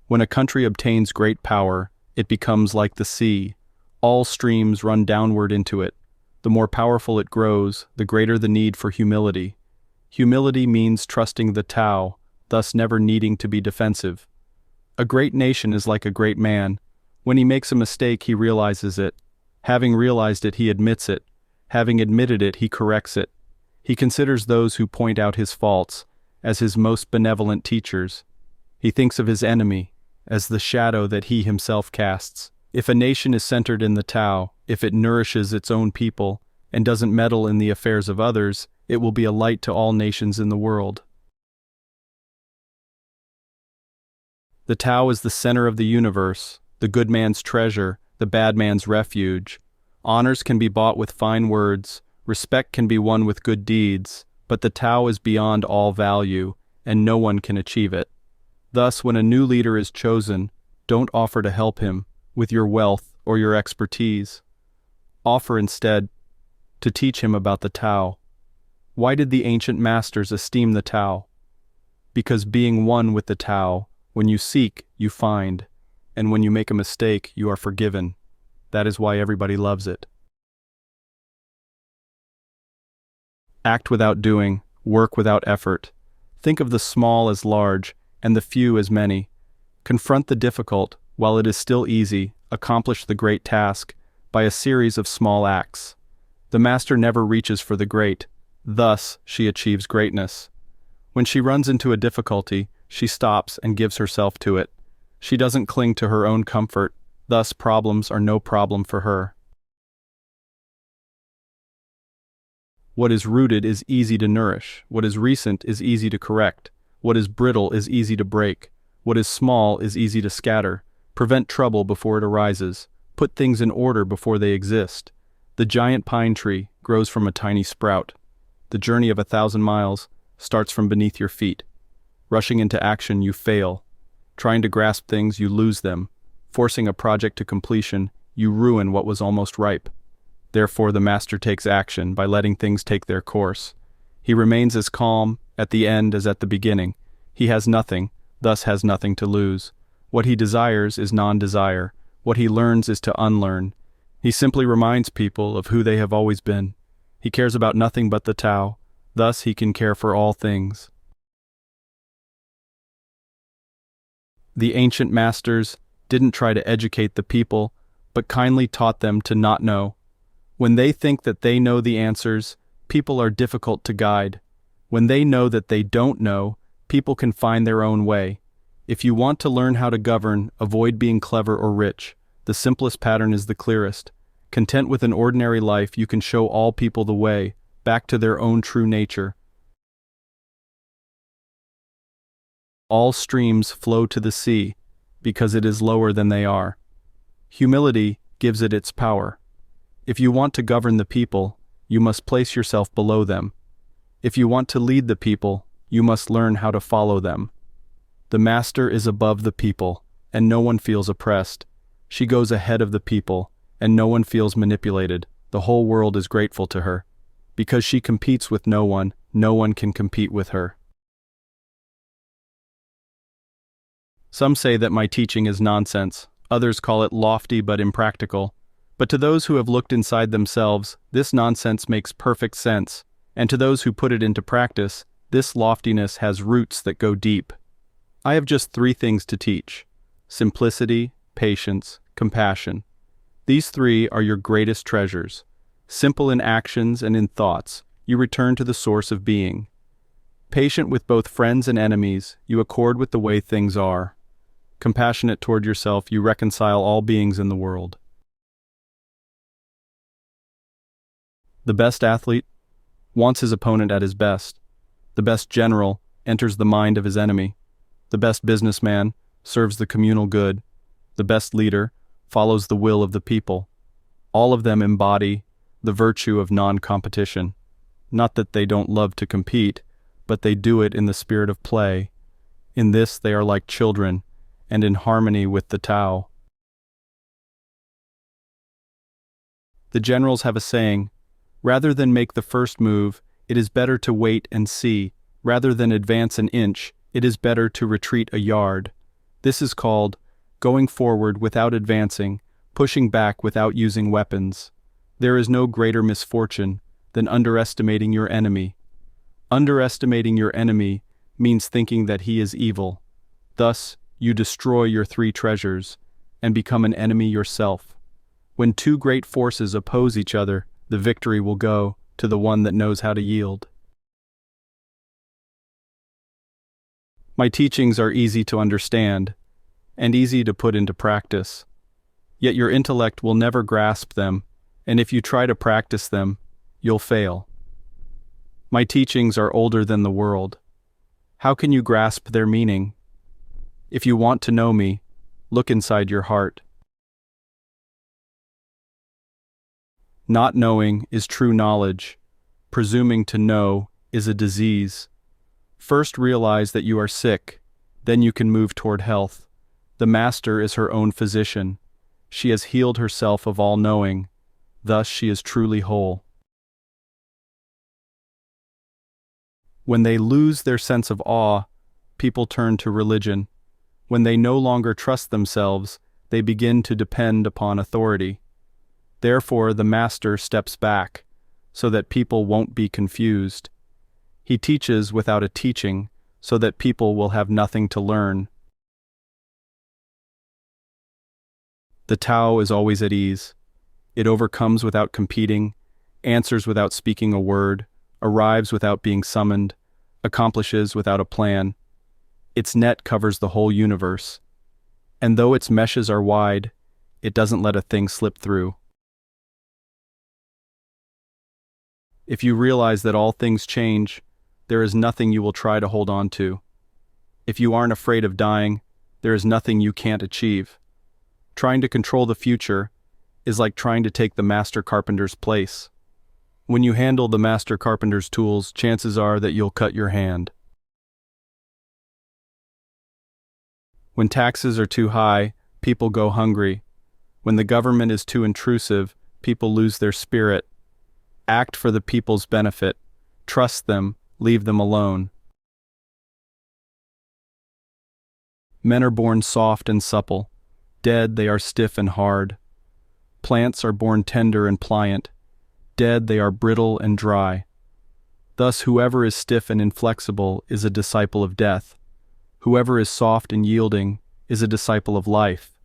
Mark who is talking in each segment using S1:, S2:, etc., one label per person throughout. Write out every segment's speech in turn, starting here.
S1: When a country obtains great power, it becomes like the sea. All streams run downward into it. The more powerful it grows, the greater the need for humility. Humility means trusting the Tao, thus never needing to be defensive. A great nation is like a great man. When he makes a mistake, he realizes it. Having realized it, he admits it. Having admitted it, he corrects it. He considers those who point out his faults as his most benevolent teachers. He thinks of his enemy as the shadow that he himself casts. If a nation is centered in the Tao, if it nourishes its own people and doesn't meddle in the affairs of others, it will be a light to all nations in the world. The Tao is the center of the universe, the good man's treasure, the bad man's refuge. Honors can be bought with fine words, respect can be won with good deeds, but the Tao is beyond all value, and no one can achieve it. Thus, when a new leader is chosen, don't offer to help him with your wealth or your expertise. Offer instead to teach him about the Tao. Why did the ancient masters esteem the Tao? Because being one with the Tao, when you seek, you find, and when you make a mistake, you are forgiven. That is why everybody loves it. Act without doing, work without effort. Think of the small as large, and the few as many. Confront the difficult, while it is still easy, accomplish the great task, by a series of small acts. The master never reaches for the great, thus she achieves greatness. When she runs into a difficulty, she stops and gives herself to it. She doesn't cling to her own comfort, thus problems are no problem for her. What is rooted is easy to nourish. What is recent is easy to correct. What is brittle is easy to break. What is small is easy to scatter. Prevent trouble before it arises. Put things in order before they exist. The giant pine tree grows from a tiny sprout. The journey of 1,000 miles starts from beneath your feet. Rushing into action, you fail. Trying to grasp things, you lose them. Forcing a project to completion, you ruin what was almost ripe. Therefore, the master takes action by letting things take their course. He remains as calm at the end as at the beginning. He has nothing, thus has nothing to lose. What he desires is non-desire. What he learns is to unlearn. He simply reminds people of who they have always been. He cares about nothing but the Tao. Thus, he can care for all things. The ancient masters didn't try to educate the people, but kindly taught them to not know. When they think that they know the answers, people are difficult to guide. When they know that they don't know, people can find their own way. If you want to learn how to govern, avoid being clever or rich. The simplest pattern is the clearest. Content with an ordinary life, you can show all people the way, back to their own true nature. All streams flow to the sea, because it is lower than they are. Humility gives it its power. If you want to govern the people, you must place yourself below them. If you want to lead the people, you must learn how to follow them. The master is above the people, and no one feels oppressed. She goes ahead of the people, and no one feels manipulated. The whole world is grateful to her. Because she competes with no one can compete with her. Some say that my teaching is nonsense. Others call it lofty but impractical. But to those who have looked inside themselves, this nonsense makes perfect sense. And to those who put it into practice, this loftiness has roots that go deep. I have just 3 things to teach: simplicity, patience, compassion. These 3 are your greatest treasures. Simple in actions and in thoughts, you return to the source of being. Patient with both friends and enemies, you accord with the way things are. Compassionate toward yourself, you reconcile all beings in the world. The best athlete wants his opponent at his best. The best general enters the mind of his enemy. The best businessman serves the communal good. The best leader follows the will of the people. All of them embody the virtue of non-competition. Not that they don't love to compete, but they do it in the spirit of play. In this they are like children, and in harmony with the Tao. The generals have a saying, rather than make the first move, it is better to wait and see. Rather than advance an inch, it is better to retreat a yard. This is called going forward without advancing, pushing back without using weapons. There is no greater misfortune than underestimating your enemy. Underestimating your enemy means thinking that he is evil. Thus, you destroy your three treasures and become an enemy yourself. When two great forces oppose each other, the victory will go to the one that knows how to yield. My teachings are easy to understand and easy to put into practice. Yet your intellect will never grasp them, and if you try to practice them, you'll fail. My teachings are older than the world. How can you grasp their meaning? If you want to know me, look inside your heart. Not knowing is true knowledge. Presuming to know is a disease. First realize that you are sick, then you can move toward health. The Master is her own physician. She has healed herself of all knowing. Thus she is truly whole. When they lose their sense of awe, people turn to religion. When they no longer trust themselves, they begin to depend upon authority. Therefore, the Master steps back, so that people won't be confused. He teaches without a teaching, so that people will have nothing to learn. The Tao is always at ease. It overcomes without competing, answers without speaking a word, arrives without being summoned, accomplishes without a plan. Its net covers the whole universe. And though its meshes are wide, it doesn't let a thing slip through. If you realize that all things change, there is nothing you will try to hold on to. If you aren't afraid of dying, there is nothing you can't achieve. Trying to control the future is like trying to take the master carpenter's place. When you handle the master carpenter's tools, chances are that you'll cut your hand. When taxes are too high, people go hungry. When the government is too intrusive, people lose their spirit. Act for the people's benefit. Trust them, leave them alone. Men are born soft and supple. Dead, they are stiff and hard. Plants are born tender and pliant. Dead, they are brittle and dry. Thus, whoever is stiff and inflexible is a disciple of death. Whoever is soft and yielding is a disciple of life.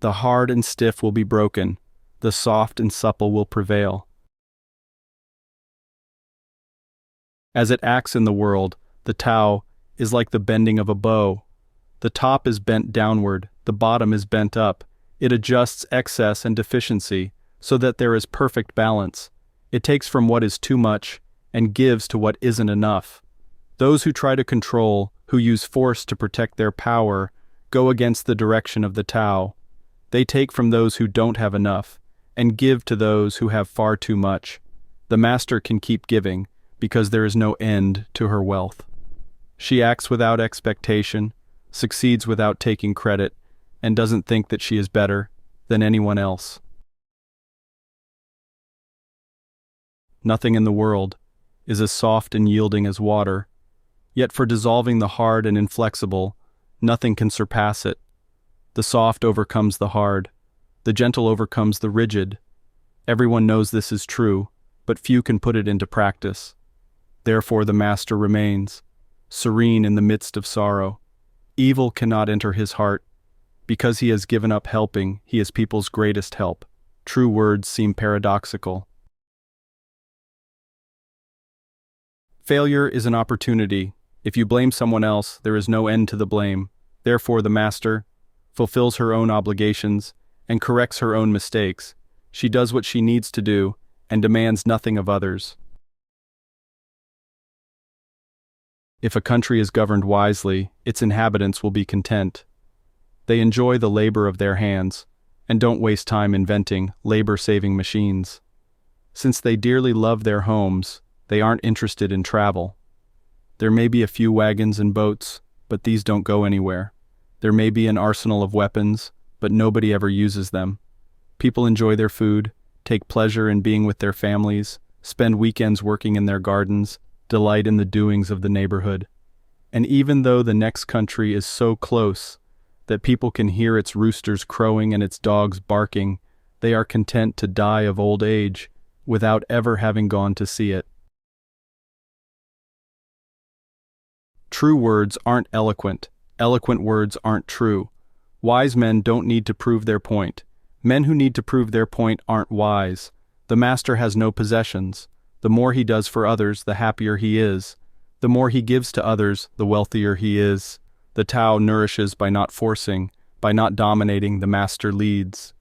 S1: The hard and stiff will be broken. The soft and supple will prevail. As it acts in the world, the Tao is like the bending of a bow. The top is bent downward, the bottom is bent up. It adjusts excess and deficiency so that there is perfect balance. It takes from what is too much and gives to what isn't enough. Those who try to control, who use force to protect their power, go against the direction of the Tao. They take from those who don't have enough and give to those who have far too much. The Master can keep giving, because there is no end to her wealth. She acts without expectation, succeeds without taking credit, and doesn't think that she is better than anyone else. Nothing in the world is as soft and yielding as water, yet for dissolving the hard and inflexible, nothing can surpass it. The soft overcomes the hard, the gentle overcomes the rigid. Everyone knows this is true, but few can put it into practice. Therefore the Master remains, serene in the midst of sorrow. Evil cannot enter his heart. Because he has given up helping, he is people's greatest help. True words seem paradoxical. Failure is an opportunity. If you blame someone else, there is no end to the blame. Therefore the Master fulfills her own obligations and corrects her own mistakes. She does what she needs to do and demands nothing of others. If a country is governed wisely, its inhabitants will be content. They enjoy the labor of their hands, and don't waste time inventing labor-saving machines. Since they dearly love their homes, they aren't interested in travel. There may be a few wagons and boats, but these don't go anywhere. There may be an arsenal of weapons, but nobody ever uses them. People enjoy their food, take pleasure in being with their families, spend weekends working in their gardens, delight in the doings of the neighborhood. And even though the next country is so close, that people can hear its roosters crowing and its dogs barking. They are content to die of old age without ever having gone to see it. True words aren't eloquent. Eloquent words aren't true. Wise men don't need to prove their point. Men who need to prove their point aren't wise. The master has no possessions. The more he does for others, the happier he is. The more he gives to others, the wealthier he is. The Tao nourishes by not forcing, by not dominating, the master leads.